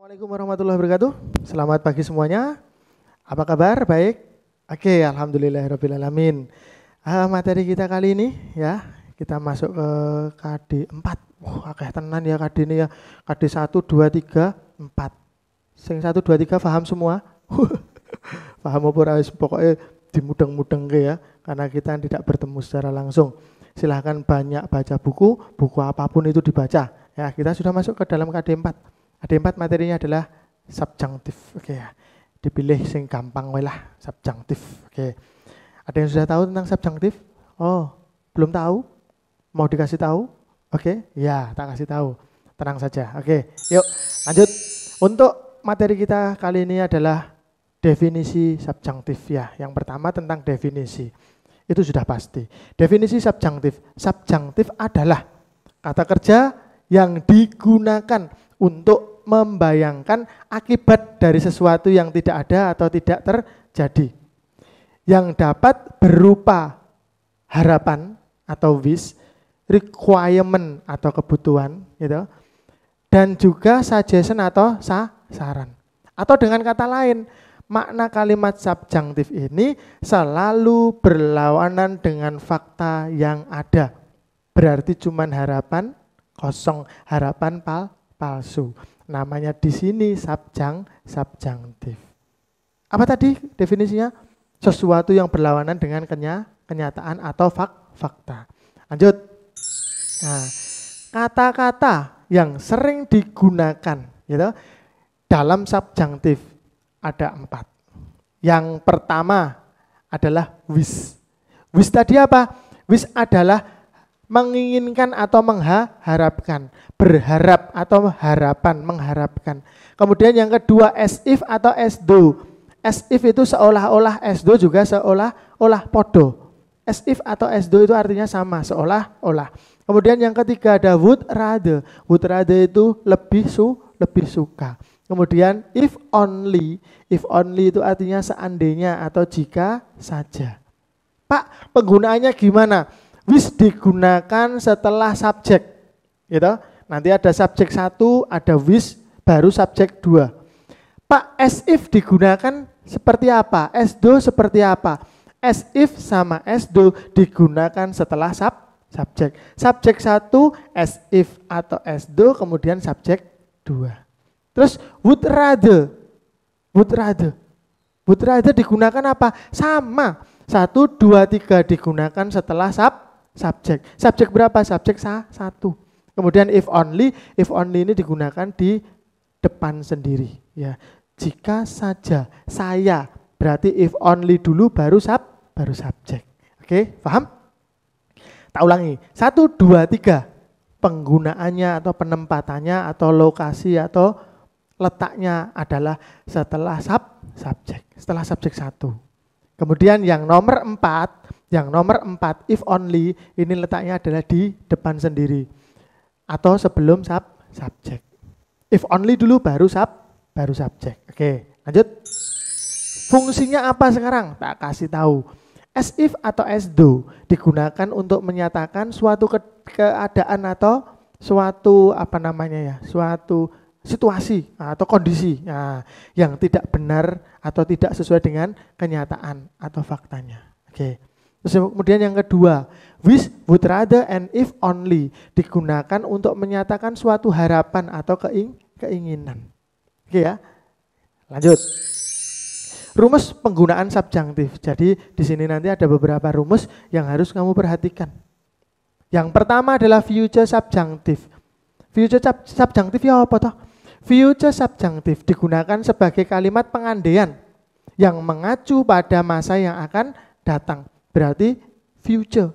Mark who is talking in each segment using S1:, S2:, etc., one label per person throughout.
S1: Assalamualaikum warahmatullahi wabarakatuh. Selamat pagi semuanya. Apa kabar? Baik? Oke, alhamdulillahirrabbilalamin. Materi kita kali ini ya, kita masuk ke KD 4. Wah, akeh tenan ya KD ini ya. KD 1 2 3 4. Sing 1 2 3 paham semua? Paham apa ora? Pokoknya dimudeng-mudeng ya, karena kita tidak bertemu secara langsung. Silahkan banyak baca buku apapun itu dibaca. Ya, kita sudah masuk ke dalam KD 4. KD 4 materinya adalah subjunctif. Oke ya. Dipilih sing gampang wae lah, subjunctif. Oke. Ada yang sudah tahu tentang subjunctif? Oh, belum tahu? Mau dikasih tahu? Oke, ya, tak kasih tahu. Tenang saja. Oke, yuk lanjut. Untuk materi kita kali ini adalah definisi subjunctif ya. Yang pertama tentang definisi. Itu sudah pasti. Definisi subjunctif. Subjunctif adalah kata kerja yang digunakan untuk membayangkan akibat dari sesuatu yang tidak ada atau tidak terjadi, yang dapat berupa harapan atau wish, requirement atau kebutuhan, gitu, dan juga suggestion atau saran. Atau dengan kata lain, makna kalimat subjunctif ini selalu berlawanan dengan fakta yang ada. Berarti cuman harapan kosong, harapan palsu. Namanya di sini subjunctif. Apa tadi definisinya? Sesuatu yang berlawanan dengan kenyataan atau fakta. Lanjut. Nah, kata-kata yang sering digunakan gitu, dalam subjunctif ada 4. Yang pertama adalah wish. Wish tadi apa? Wish adalah menginginkan atau mengharapkan, berharap atau harapan, mengharapkan. Kemudian yang kedua as if atau as though. As if itu seolah-olah, as though juga seolah-olah, podo. As if atau as though itu artinya sama, seolah-olah. Kemudian yang ketiga ada would rather. Would rather itu lebih suka. Kemudian if only itu artinya seandainya atau jika saja. Pak, penggunaannya gimana? Wish digunakan setelah subjek, gitu. Nanti ada subjek 1, ada wish, baru subjek 2. Pak, as if digunakan seperti apa? As though seperti apa? As if sama as though digunakan setelah subjek. Subjek 1, as if atau as though, kemudian subjek 2. Terus would rather. Would rather digunakan apa? Sama. 1, 2, 3 digunakan setelah subjek. Subjek berapa? Subjek 1. Kemudian if only ini digunakan di depan sendiri ya. Jika saja, saya, berarti if only dulu baru subjek. Oke, paham? Tak ulangi. 1 2 3. Penggunaannya atau penempatannya atau lokasi atau letaknya adalah setelah subjek. Setelah subjek 1. Kemudian yang nomor 4, if only ini letaknya adalah di depan sendiri atau sebelum subjek. If only dulu baru subjek. Oke, lanjut. Fungsinya apa sekarang? Tak kasih tahu. As if atau as though digunakan untuk menyatakan suatu keadaan atau suatu suatu situasi atau kondisi yang tidak benar atau tidak sesuai dengan kenyataan atau faktanya. Oke. Terus kemudian yang kedua, wish, would rather, and if only digunakan untuk menyatakan suatu harapan atau keinginan. Oke ya. Lanjut. Rumus penggunaan subjunctif. Jadi di sini nanti ada beberapa rumus yang harus kamu perhatikan. Yang pertama adalah future subjunctive. Future subjunctive ya apa toh? Future subjunctive digunakan sebagai kalimat pengandaian yang mengacu pada masa yang akan datang. Berarti future,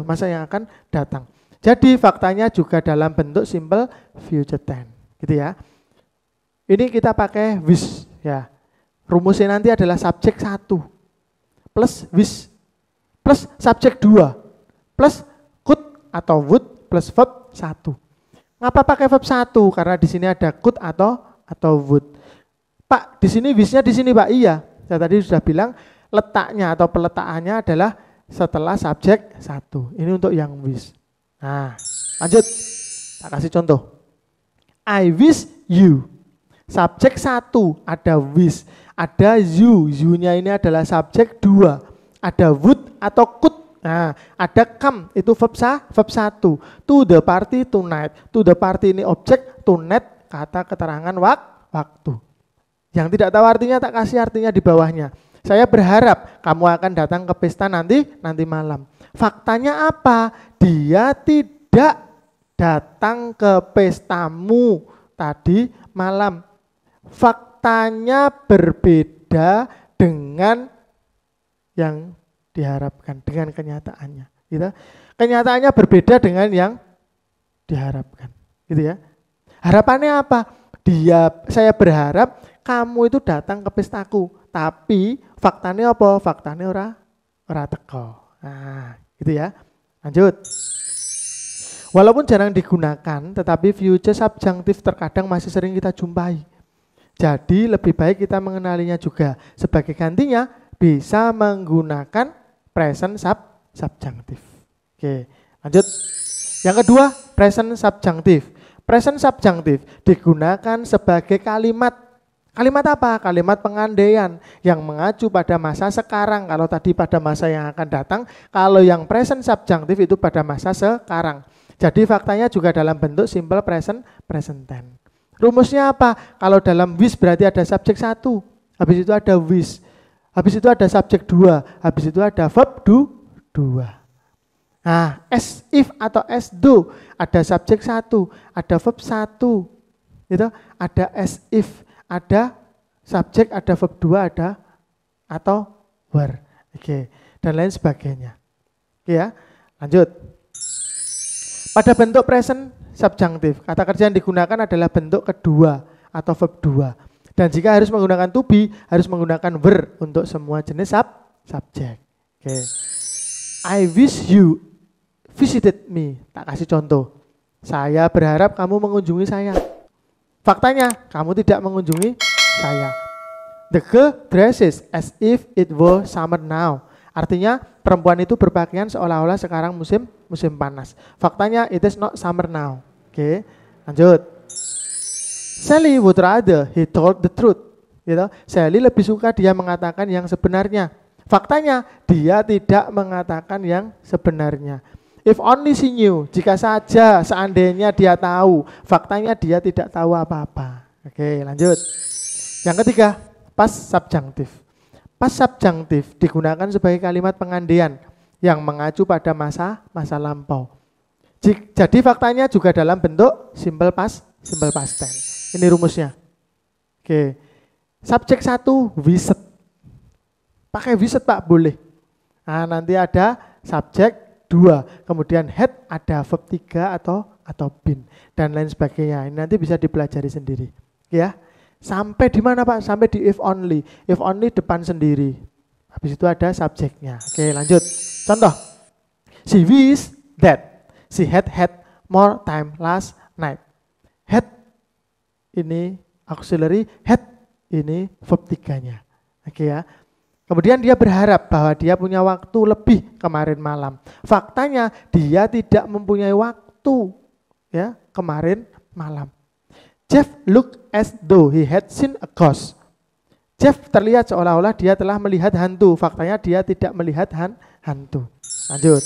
S1: masa yang akan datang. Jadi faktanya juga dalam bentuk simple future tense, gitu ya. Ini kita pakai wish ya. Rumusnya nanti adalah subjek 1 plus wish plus subjek 2 plus could atau would plus verb 1. Ngapa pakai verb 1? Karena di sini ada could atau would. Pak, di sini wishnya di sini, Pak. Iya. Saya tadi sudah bilang letaknya atau peletakannya adalah setelah subjek 1. Ini untuk yang wish. Nah, lanjut. Tak kasih contoh. I wish you. Subjek 1 ada with, ada you-nya ini adalah subjek 2, ada would atau could. Nah, ada come itu verb 1. To the party tonight. To the party ini objek, tonight kata keterangan waktu. Yang tidak tahu artinya tak kasih artinya di bawahnya. Saya berharap kamu akan datang ke pesta nanti malam. Faktanya apa? Dia tidak datang ke pestamu tadi malam. Faktanya berbeda dengan yang diharapkan, dengan kenyataannya. Gitu. Kenyataannya berbeda dengan yang diharapkan. Gitu ya. Harapannya apa? Saya berharap kamu itu datang ke pestaku, tapi faktanya apa? Faktanya ora teko. Nah, gitu ya. Lanjut. Walaupun jarang digunakan, tetapi future subjunctive terkadang masih sering kita jumpai. Jadi lebih baik kita mengenalinya juga. Sebagai gantinya bisa menggunakan present subjunctive. Oke, lanjut. Yang kedua, present subjunctive. Present subjunctive digunakan sebagai kalimat. Kalimat apa? Kalimat pengandaian yang mengacu pada masa sekarang. Kalau tadi pada masa yang akan datang, kalau yang present subjunctive itu pada masa sekarang. Jadi faktanya juga dalam bentuk simple present tense. Rumusnya apa? Kalau dalam with berarti ada subjek 1, habis itu ada with, habis itu ada subjek 2, habis itu ada verb 2. Nah, as if atau as though ada subjek 1, ada verb 1. Gitu, ada as if, ada subjek, ada verb 2, ada atau were. Oke, dan lain sebagainya. Oke ya, lanjut. Pada bentuk present subjunctive, kata kerja yang digunakan adalah bentuk kedua atau verb 2. Dan jika harus menggunakan to be, harus menggunakan were untuk semua jenis subjek. Oke. I wish you visited me. Tak kasih contoh. Saya berharap kamu mengunjungi saya. Faktanya, kamu tidak mengunjungi saya. The girl dresses as if it were summer now. Artinya perempuan itu berpakaian seolah-olah sekarang musim panas. Faktanya it is not summer now. Oke, lanjut. Sally would rather he told the truth. Gitu. Sally lebih suka dia mengatakan yang sebenarnya. Faktanya dia tidak mengatakan yang sebenarnya. If only she knew, jika saja seandainya dia tahu. Faktanya dia tidak tahu apa-apa. Oke, lanjut. Yang ketiga, past subjunctive. Past subjunctive digunakan sebagai kalimat pengandaian yang mengacu pada masa lampau. Jadi faktanya juga dalam bentuk simple past tense. Ini rumusnya. Oke. Subjek 1 visit. Pakai visit Pak, boleh. Nah, nanti ada subjek 2, kemudian had, ada verb 3 atau been dan lain sebagainya. Ini nanti bisa dipelajari sendiri. Ya. Sampai di mana Pak? Sampai di if only. If only depan sendiri. Habis itu ada subjeknya. Oke, lanjut. Contoh. She wished that she had more time last night. Had ini auxiliary, had ini verb 3-nya. Oke ya. Kemudian dia berharap bahwa dia punya waktu lebih kemarin malam. Faktanya dia tidak mempunyai waktu ya kemarin malam. Jeff looked as though he had seen a ghost. Jeff terlihat seolah-olah dia telah melihat hantu. Faktanya dia tidak melihat hantu. Lanjut.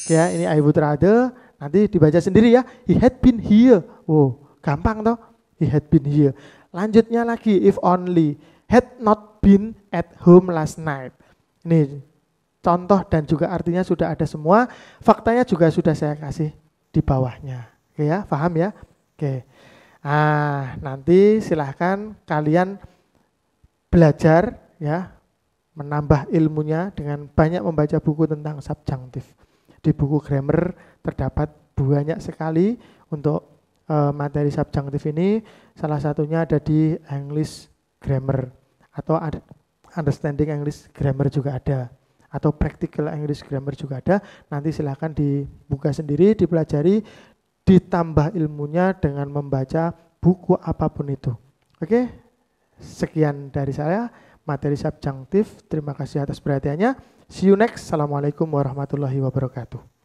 S1: Ya, ini I would rather. Nanti dibaca sendiri ya. He had been here. Oh, gampang toh. He had been here. Lanjutnya lagi, if only had not been at home last night. Ini contoh dan juga artinya sudah ada semua. Faktanya juga sudah saya kasih di bawahnya. Oke ya, paham ya? Oke. Nah, nanti silahkan kalian belajar ya, menambah ilmunya dengan banyak membaca buku tentang subjunctive. Di buku grammar terdapat banyak sekali untuk materi subjunctive ini. Salah satunya ada di English Grammar atau Understanding English Grammar juga ada, atau Practical English Grammar juga ada. Nanti silahkan dibuka sendiri, dipelajari, ditambah ilmunya dengan membaca buku apapun itu. Oke, sekian dari saya materi subjunctive. Terima kasih atas perhatiannya. See you next. Assalamualaikum warahmatullahi wabarakatuh.